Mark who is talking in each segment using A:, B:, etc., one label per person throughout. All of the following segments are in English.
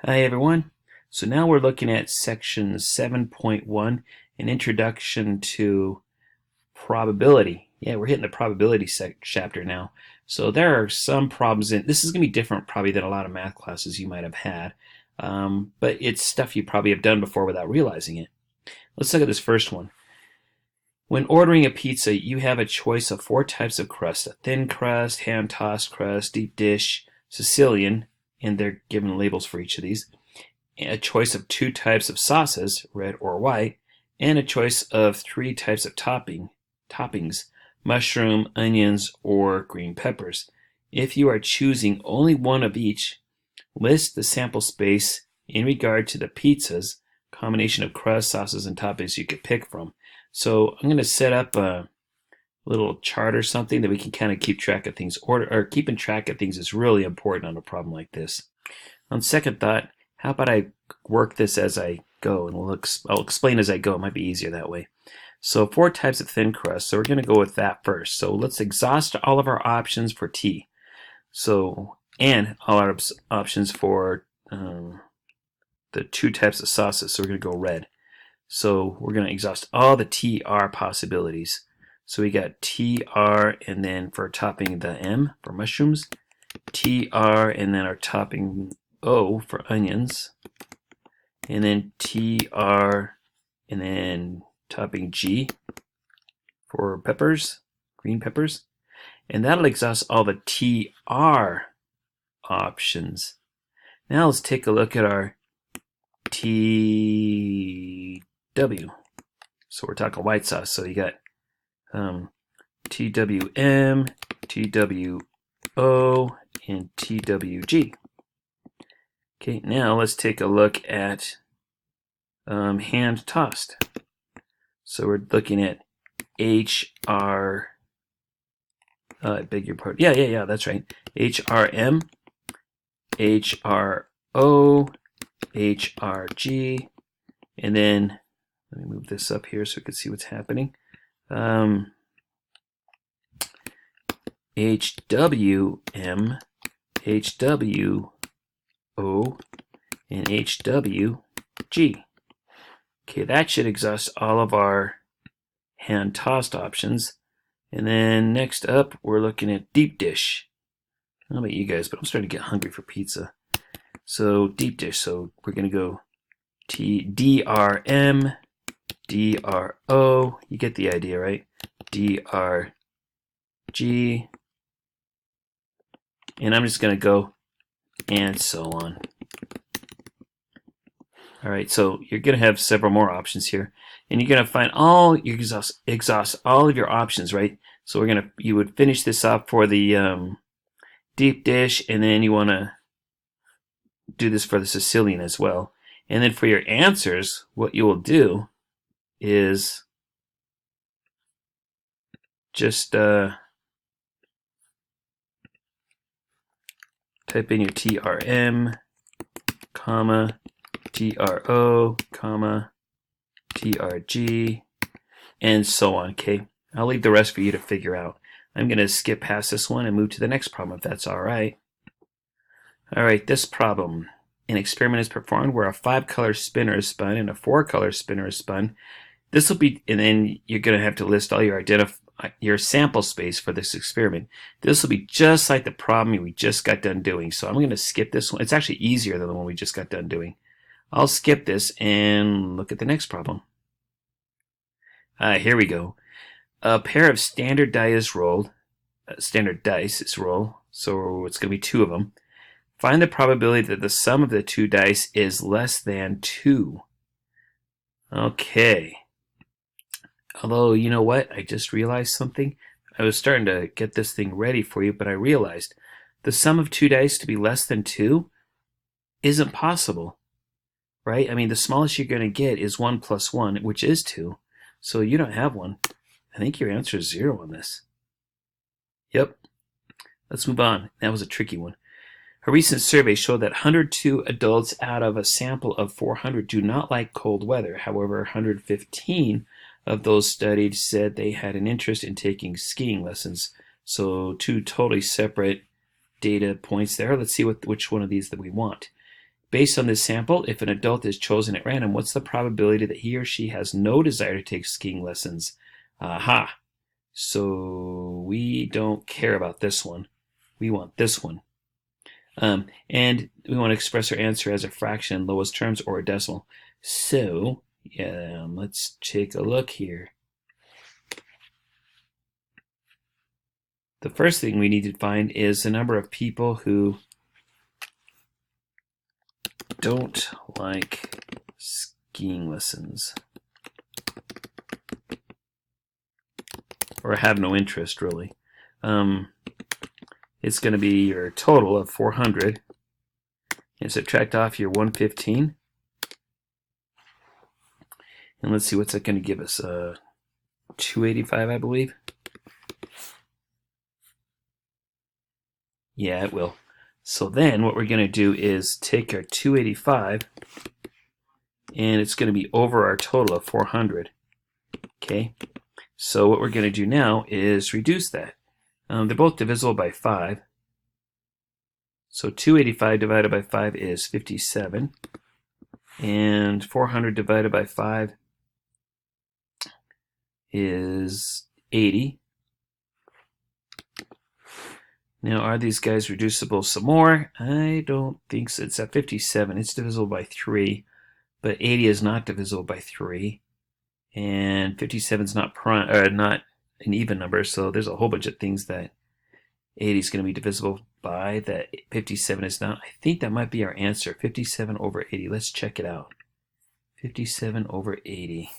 A: Hi everyone. So now we're looking at section 7.1, an introduction to probability. Yeah, we're hitting the probability chapter now. So there are some problems in this is going to be different probably than a lot of math classes you might have had, but it's stuff you probably have done before without realizing it. Let's look at this first one. When ordering a pizza, you have a choice of 4 types of crust: a thin crust, hand-tossed crust, deep dish, Sicilian, and they're given labels for each of these, a choice of 2 types of sauces, red or white, and a choice of 3 types of toppings, mushroom, onions, or green peppers. If you are choosing only one of each, list the sample space in regard to the pizza's combination of crust, sauces, and toppings you could pick from. So I'm going to set up a little chart or something that we can kind of keep track of things. Keeping track of things is really important on a problem like this. On second thought, how about I work this as I go, and I'll explain as I go. It might be easier that way. So 4 types of thin crust. So we're going to go with that first. So let's exhaust all of our options for T. And all our options for the 2 types of sauces. So we're going to go red. So we're going to exhaust all the TR possibilities. So we got TR, and then for topping the M for mushrooms, TR, and then our topping O for onions, and then TR, and then topping G for peppers, green peppers, and that'll exhaust all the TR options. Now let's take a look at our TW. So we're talking white sauce. So you got TWM, TWO, and TWG. Okay, now let's take a look at hand tossed. So we're looking at HR. I beg your pardon. Yeah, that's right. HRM, HRO, HRG, and then let me move this up here so we can see what's happening. HWM, HWO, and HWG. Okay, that should exhaust all of our hand tossed options. And then next up, we're looking at deep dish. I don't know about you guys, but I'm starting to get hungry for pizza. So deep dish. So we're going to go DRM, DRO. You get the idea, right? DRG. And I'm just going to go and so on. All right, so you're going to have several more options here, and you're going to find exhaust all of your options, right? So you would finish this up for the deep dish, and then you want to do this for the Sicilian as well. And then for your answers, what you will do is just type in your TRM, comma, TRO, comma, TRG, and so on, okay? I'll leave the rest for you to figure out. I'm going to skip past this one and move to the next problem, if that's all right. All right, this problem. An experiment is performed where a 5-color spinner is spun and a 4-color spinner is spun. This will be, and then you're going to have to list all your sample space for this experiment. This will be just like the problem we just got done doing. So I'm going to skip this one. It's actually easier than the one we just got done doing. I'll skip this and look at the next problem. Here we go. A pair of standard dice is rolled. So it's going to be 2 of them. Find the probability that the sum of the 2 dice is less than 2. Okay. Although, you know what? I just realized something. I was starting to get this thing ready for you, but I realized the sum of 2 dice to be less than 2 isn't possible, right? I mean, the smallest you're going to get is 1 plus 1, which is 2. So you don't have one. I think your answer is 0 on this. Yep. Let's move on. That was a tricky one. A recent survey showed that 102 adults out of a sample of 400 do not like cold weather. However, 115 of those studied said they had an interest in taking skiing lessons. So 2 totally separate data points there. Let's see which one of these that we want. Based on this sample, if an adult is chosen at random, what's the probability that he or she has no desire to take skiing lessons? Aha. So we don't care about this one. We want this one. And we want to express our answer as a fraction in lowest terms or a decimal. So, let's take a look here. The first thing we need to find is the number of people who don't like skiing lessons, or have no interest, really. It's going to be your total of 400, and subtract off your 115. And let's see, what's that going to give us? 285, I believe. Yeah, it will. So then what we're going to do is take our 285, and it's going to be over our total of 400. Okay, so what we're going to do now is reduce that. They're both divisible by 5. So 285 divided by 5 is 57. And 400 divided by 5 is 80. Now, are these guys reducible some more? I don't think so. It's at 57. It's divisible by 3. But 80 is not divisible by 3. And 57 is not an even number, so there's a whole bunch of things that 80 is going to be divisible by that 57 is not. I think that might be our answer, 57 over 80. Let's check it out. 57 over 80.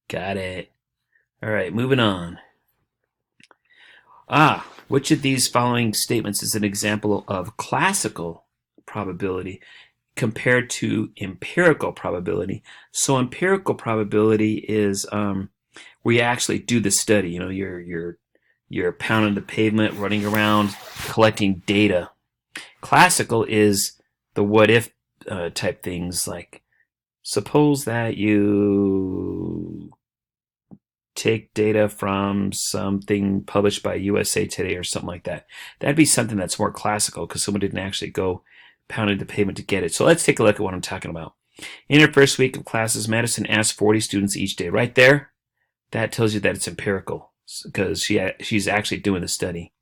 A: Got it. All right, moving on. Which of these following statements is an example of classical probability compared to empirical probability? So empirical probability is where you actually do the study. You know, you're pounding the pavement, running around, collecting data. Classical is the what if type things, like suppose that you take data from something published by USA Today or something like that. That'd be something that's more classical because someone didn't actually go pounded the pavement to get it. So let's take a look at what I'm talking about. In her first week of classes, Madison asked 40 students each day. Right there, that tells you that it's empirical because she's actually doing the study.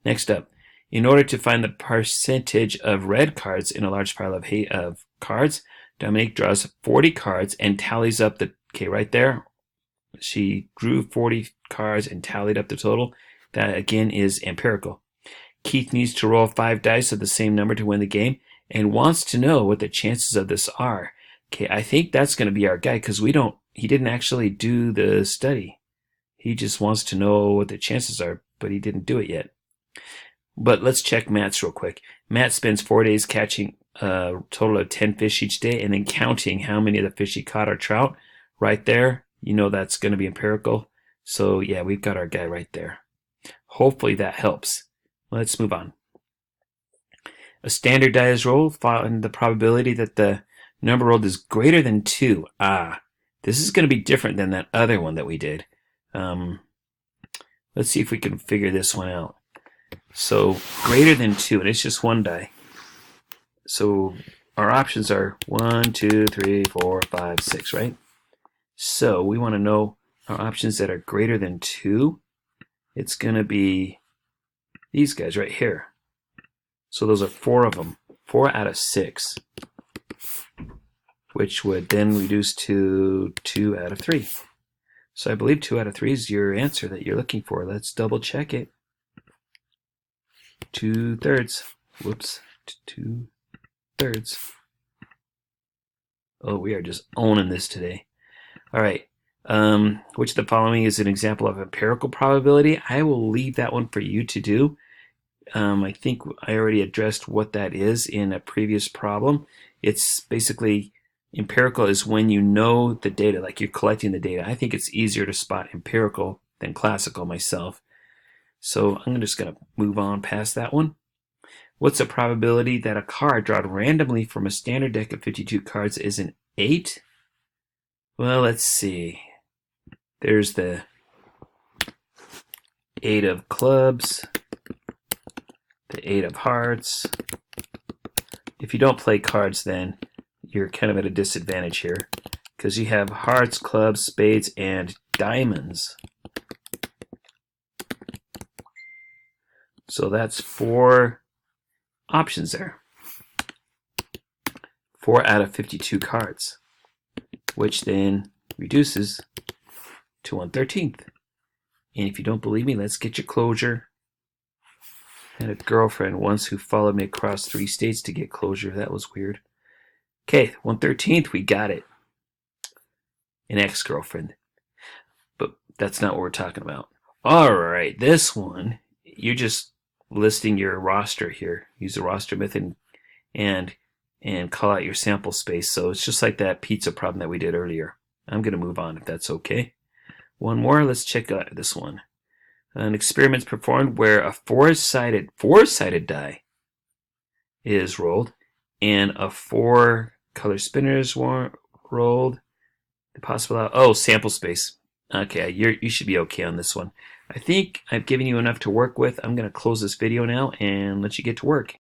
A: Next up, in order to find the percentage of red cards in a large pile of cards, Dominique draws 40 cards and tallies up the, right there, she drew 40 cards and tallied up the total. That again is empirical. Keith needs to roll 5 dice of the same number to win the game and wants to know what the chances of this are. Okay, I think that's going to be our guy because he didn't actually do the study. He just wants to know what the chances are, but he didn't do it yet. But let's check Matt's real quick. Matt spends 4 days catching a total of 10 fish each day and then counting how many of the fish he caught are trout. Right there, you know that's going to be empirical. So yeah, we've got our guy right there. Hopefully that helps. Let's move on. A standardized roll, find the probability that the number rolled is greater than 2. This is going to be different than that other one that we did. Let's see if we can figure this one out. So greater than 2, and it's just one die. So our options are 1, 2, 3, 4, 5, 6, right? So we want to know our options that are greater than 2. It's going to be these guys right here. So those are 4 of them. 4 out of 6. Which would then reduce to 2 out of 3. So I believe 2 out of 3 is your answer that you're looking for. Let's double check it. 2/3. Whoops. 2/3. Oh, we are just owning this today. All right. Which of the following is an example of empirical probability? I will leave that one for you to do. I think I already addressed what that is in a previous problem. It's basically empirical is when you know the data, like you're collecting the data. I think it's easier to spot empirical than classical myself. So I'm just going to move on past that one. What's the probability that a card drawn randomly from a standard deck of 52 cards is an 8? Well, let's see. There's the 8 of clubs, the 8 of hearts. If you don't play cards, then you're kind of at a disadvantage here because you have hearts, clubs, spades, and diamonds. So that's 4 options there. 4 out of 52 cards, which then reduces to 1/13. And if you don't believe me, let's get your closure. I had a girlfriend once who followed me across 3 states to get closure. That was weird. Okay, 1/13, we got it. An ex-girlfriend. But that's not what we're talking about. Alright, this one, you're just listing your roster here. Use the roster method and call out your sample space. So it's just like that pizza problem that we did earlier. I'm going to move on if that's okay. One more, let's check out this one. An experiment's performed where a four-sided die is rolled and a 4 color spinner is rolled. The possible sample space. Okay, you should be okay on this one. I think I've given you enough to work with. I'm going to close this video now and let you get to work.